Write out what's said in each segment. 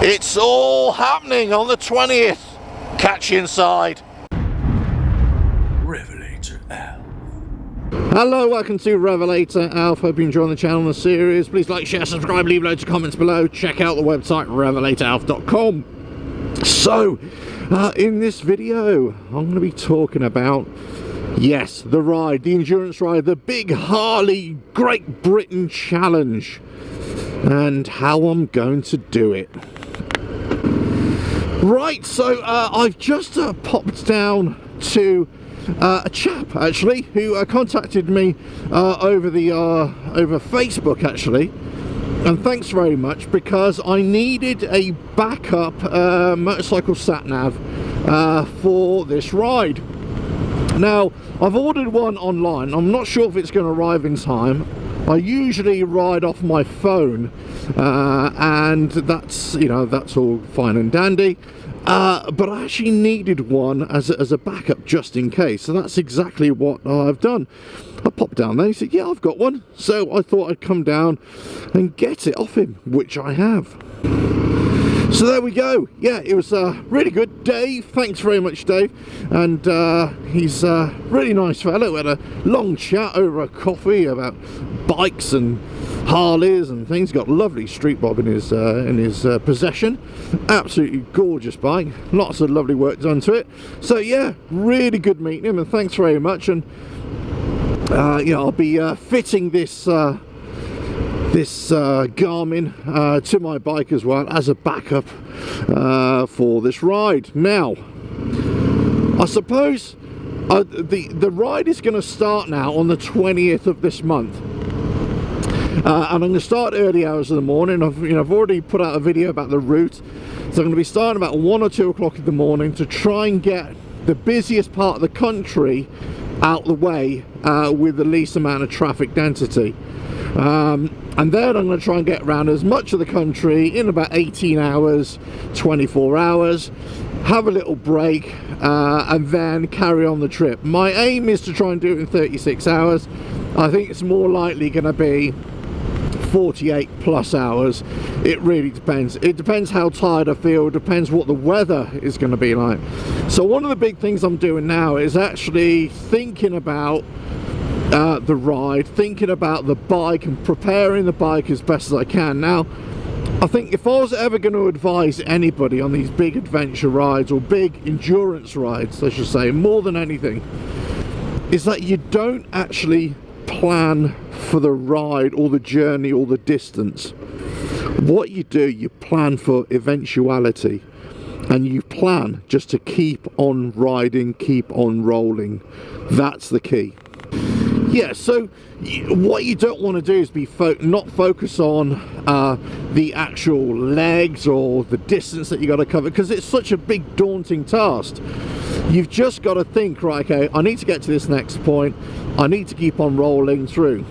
It's all happening on the 20th. Catch you inside. RevelatorAlf. Hello, welcome to RevelatorAlf. Hope you're enjoying the channel and the series. Please like, share, subscribe, leave loads of comments below. Check out the website RevelatorAlf.com. So, in this video, I'm going to be talking about, yes, the ride, the endurance ride, the big Harley Great Britain Challenge, and how I'm going to do it. Right, so I've just popped down to a chap actually who contacted me over Facebook actually, and thanks very much, because I needed a backup motorcycle sat nav for this ride. Now, I've ordered one online. I'm not sure if it's going to arrive in time. I usually ride off my phone, and that's, you know, that's all fine and dandy, but I actually needed one as a backup just in case, so that's exactly what I've done. I popped down there, he said, yeah, I've got one, so I thought I'd come down and get it off him, which I have. So there we go. Yeah, it was really good. Dave, thanks very much, Dave, and he's a really nice fellow. We had a long chat over a coffee about bikes and Harleys and things. Got a lovely street bob in his possession. Absolutely gorgeous bike. Lots of lovely work done to it. So yeah, really good meeting him, and thanks very much. And yeah, I'll be fitting this Garmin to my bike as well as a backup for this ride. Now, I suppose the ride is going to start now on the 20th of this month, and I'm going to start early hours of the morning. I've already put out a video about the route, so I'm going to be starting about 1 or 2 o'clock in the morning to try and get the busiest part of the country out the way with the least amount of traffic density. And then I'm going to try and get around as much of the country in about 18 hours, 24 hours, have a little break, and then carry on the trip. My aim is to try and do it in 36 hours. I think it's more likely going to be 48 plus hours. It really depends. It depends how tired I feel, it depends what the weather is going to be like. So one of the big things I'm doing now is actually thinking about the ride, thinking about the bike and preparing the bike as best as I can. Now, I think if I was ever going to advise anybody on these big adventure rides, or big endurance rides I should say, more than anything, is that you don't actually plan for the ride or the journey or the distance. What you do, you plan for eventuality, and you plan just to keep on riding, keep on rolling. That's the key. Yeah, so what you don't want to do is be not focus on the actual legs or the distance that you got to cover, because it's such a big daunting task. You've just got to think, right, okay, I need to get to this next point, I need to keep on rolling through.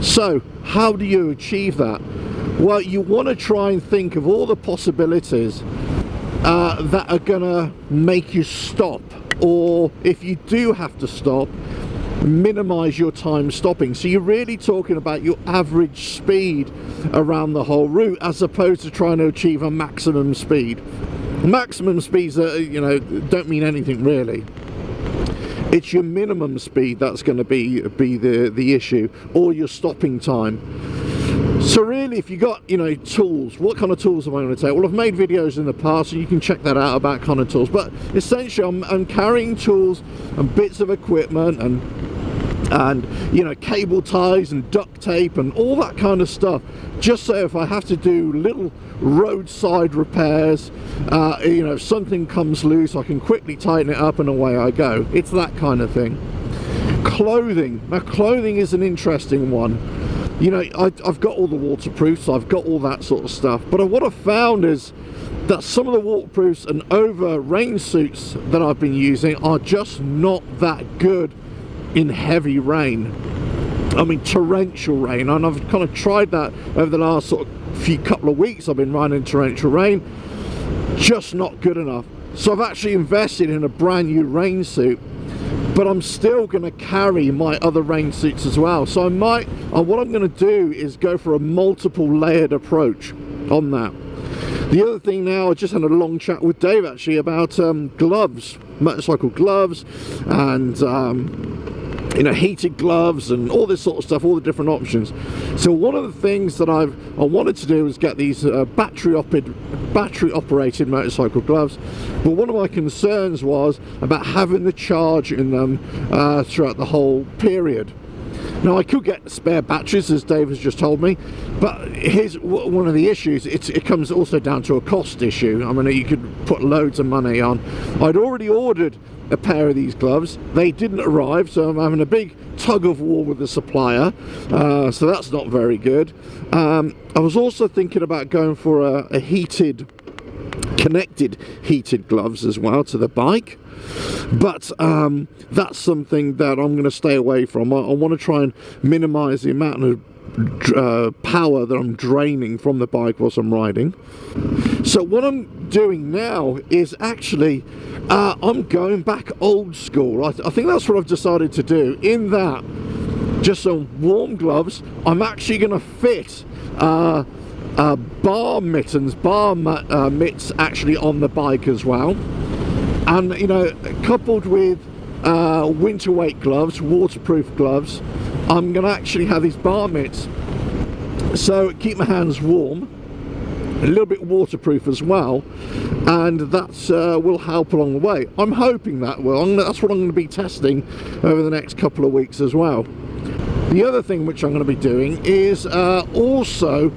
So how do you achieve that? Well, you want to try and think of all the possibilities that are gonna make you stop, or if you do have to stop, minimize your time stopping. So you're really talking about your average speed around the whole route, as opposed to trying to achieve a maximum speed. Maximum speeds that, you know, don't mean anything really. It's your minimum speed that's going to be the issue, or your stopping time. So really, if you got, you know, tools, what kind of tools am I going to take? Well, I've made videos in the past, so you can check that out about kind of tools, but essentially I'm carrying tools and bits of equipment and you know, cable ties and duct tape and all that kind of stuff, just so if I have to do little roadside repairs, you know, if something comes loose, I can quickly tighten it up and away I go. It's that kind of thing. Clothing. Now, clothing is an interesting one. You know, I've got all the waterproofs, I've got all that sort of stuff, but what I've found is that some of the waterproofs and over rain suits that I've been using are just not that good in heavy rain. I mean, torrential rain, and I've kind of tried that over the last sort of couple of weeks. I've been riding in torrential rain, just not good enough. So I've actually invested in a brand new rain suit, but I'm still going to carry my other rain suits as well. So I might, what I'm going to do is go for a multiple layered approach on that. The other thing now, I just had a long chat with Dave actually about gloves, motorcycle gloves, and you know, heated gloves and all this sort of stuff, all the different options. So one of the things that I wanted to do was get these battery operated motorcycle gloves, but one of my concerns was about having the charge in them throughout the whole period. Now I could get spare batteries, as Dave has just told me, but here's one of the issues. It comes also down to a cost issue. I mean, you could put loads of money on. I'd already ordered a pair of these gloves. They didn't arrive, so I'm having a big tug of war with the supplier, so that's not very good. I was also thinking about going for a connected heated gloves as well to the bike, but that's something that I'm going to stay away from. I want to try and minimize the amount of power that I'm draining from the bike whilst I'm riding. So what I'm doing now is actually I'm going back old school. I think that's what I've decided to do, in that just some warm gloves. I'm actually going to fit bar mitts actually on the bike as well, and you know, coupled with winter weight gloves, waterproof gloves. I'm going to actually have these bar mitts, so keep my hands warm, a little bit waterproof as well, and that will help along the way. I'm hoping that will. That's what I'm going to be testing over the next couple of weeks as well. The other thing which I'm going to be doing is also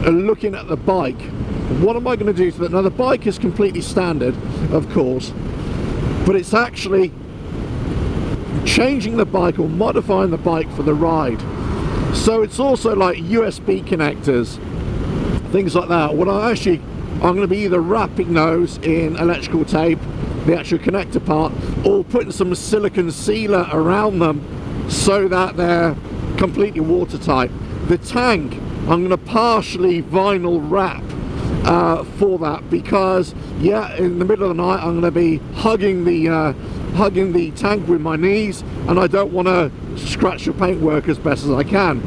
looking at the bike. What am I going to do to that? Now the bike is completely standard, of course, but it's actually changing the bike or modifying the bike for the ride. So it's also like USB connectors, things like that. What I'm going to be either wrapping those in electrical tape, the actual connector part, or putting some silicone sealer around them so that they're completely watertight. The tank, I'm going to partially vinyl wrap for that, because yeah, in the middle of the night I'm going to be hugging the tank with my knees, and I don't want to scratch the paintwork as best as I can.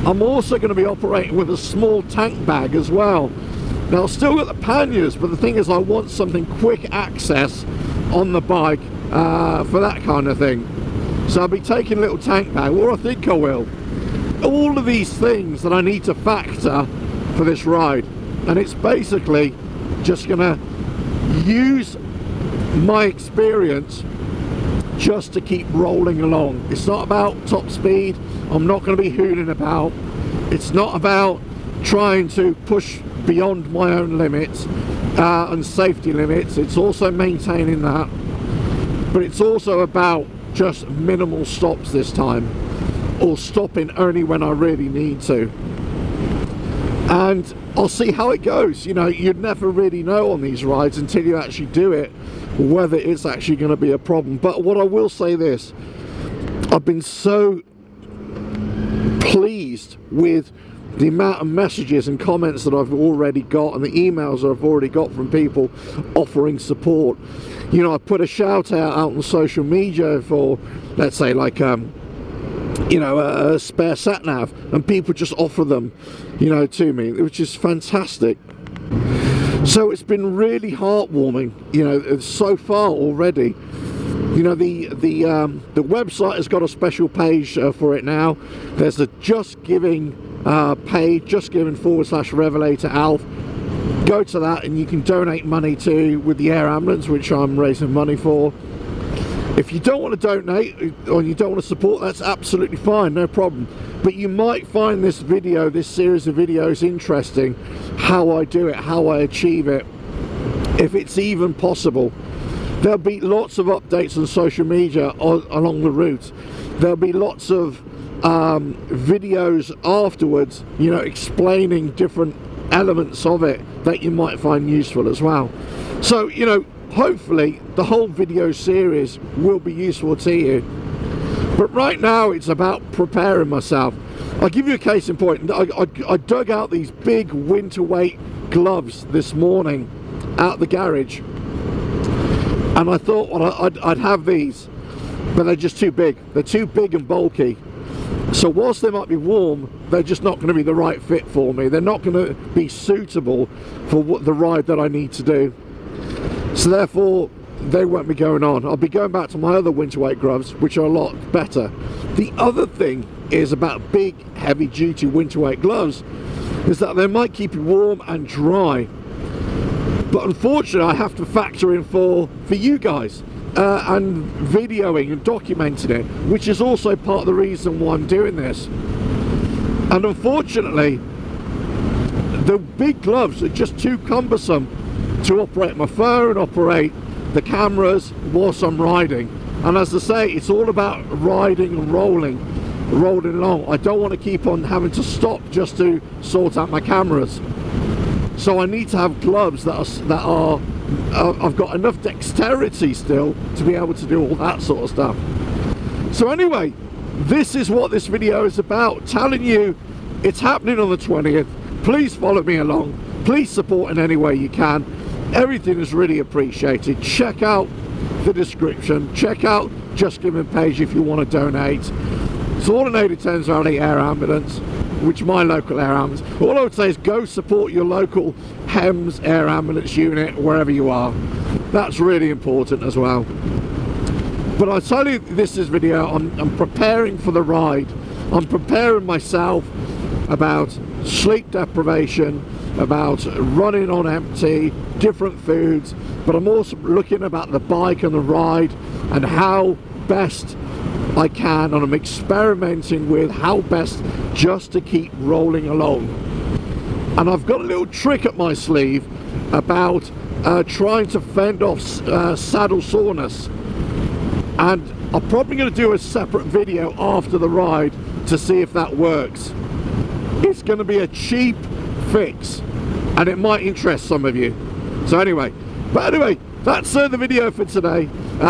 I'm also going to be operating with a small tank bag as well. Now I've still got the panniers, but the thing is I want something quick access on the bike for that kind of thing. So I'll be taking a little tank bag, or I think I will. All of these things that I need to factor for this ride, and it's basically just going to use my experience just to keep rolling along. It's not about top speed. I'm not going to be hooning about. It's not about trying to push beyond my own limits and safety limits. It's also maintaining that, but it's also about just minimal stops this time, or stopping only when I really need to. And I'll see how it goes. You know, you'd never really know on these rides until you actually do it whether it's actually going to be a problem. But what I will say this, I've been so pleased with the amount of messages and comments that I've already got, and the emails that I've already got from people offering support. You know, I put a shout out on social media for, let's say, like you know, a spare sat nav, and people just offer them, you know, to me, which is fantastic. So it's been really heartwarming, you know, so far already. You know, the website has got a special page for it now. There's a Just Giving page, justgiving/RevelatorAlf. Go to that and you can donate money to with the air ambulance, which I'm raising money for. If you don't want to donate or you don't want to support, that's absolutely fine, no problem. But you might find this video, this series of videos, interesting, how I do it, how I achieve it, if it's even possible. There'll be lots of updates on social media along the route. There'll be lots of videos afterwards, you know, explaining different elements of it that you might find useful as well. So, you know, hopefully the whole video series will be useful to you. But right now it's about preparing myself. I'll give you a case in point. I dug out these big winter weight gloves this morning out the garage, and I thought, well, I'd have these, but they're just too big. They're too big and bulky. So whilst they might be warm, they're just not going to be the right fit for me. They're not going to be suitable for what the ride that I need to do. So therefore, they won't be going on. I'll be going back to my other winter weight gloves, which are a lot better. The other thing is about big, heavy duty winter weight gloves, is that they might keep you warm and dry. But unfortunately, I have to factor in for you guys, and videoing and documenting it, which is also part of the reason why I'm doing this. And unfortunately, the big gloves are just too cumbersome to operate my phone, operate the cameras whilst I'm riding. And as I say, it's all about riding and rolling along. I don't want to keep on having to stop just to sort out my cameras. So I need to have gloves that are I've got enough dexterity still to be able to do all that sort of stuff. So anyway, this is what this video is about, telling you it's happening on the 20th. Please follow me along, please support in any way you can. Everything is really appreciated. Check out the description, check out Just Giving page if you want to donate. So all donated Thames Valley Air Ambulance, which is my local air ambulance. All I would say is go support your local HEMS air ambulance unit wherever you are. That's really important as well. But I tell you, this video, I'm preparing for the ride. I'm preparing myself about sleep deprivation, about running on empty, different foods, but I'm also looking about the bike and the ride and how best I can, and I'm experimenting with how best just to keep rolling along. And I've got a little trick up my sleeve about trying to fend off saddle soreness, and I'm probably going to do a separate video after the ride to see if that works. It's going to be a cheap fix and it might interest some of you. So anyway, that's the video for today,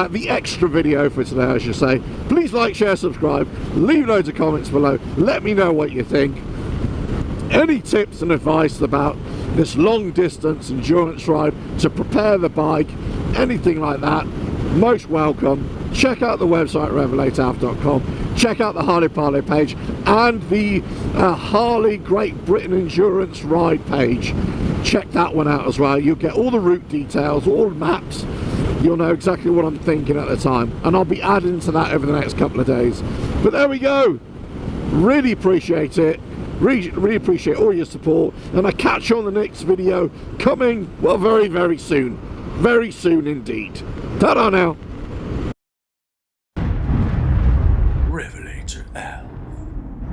the extra video for today I should say. Please like, share, subscribe, leave loads of comments below, let me know what you think. Any tips and advice about this long distance endurance ride to prepare the bike, anything like that, most welcome. Check out the website RevelatorAlf.com, check out the Harley Parlay page and the Harley Great Britain Endurance Ride page. Check that one out as well. You'll get all the route details, all the maps. You'll know exactly what I'm thinking at the time, and I'll be adding to that over the next couple of days. But there we go. Really appreciate it. Really appreciate all your support, and I catch you on the next video coming, well, very, very soon. Very soon indeed. Ta-da now.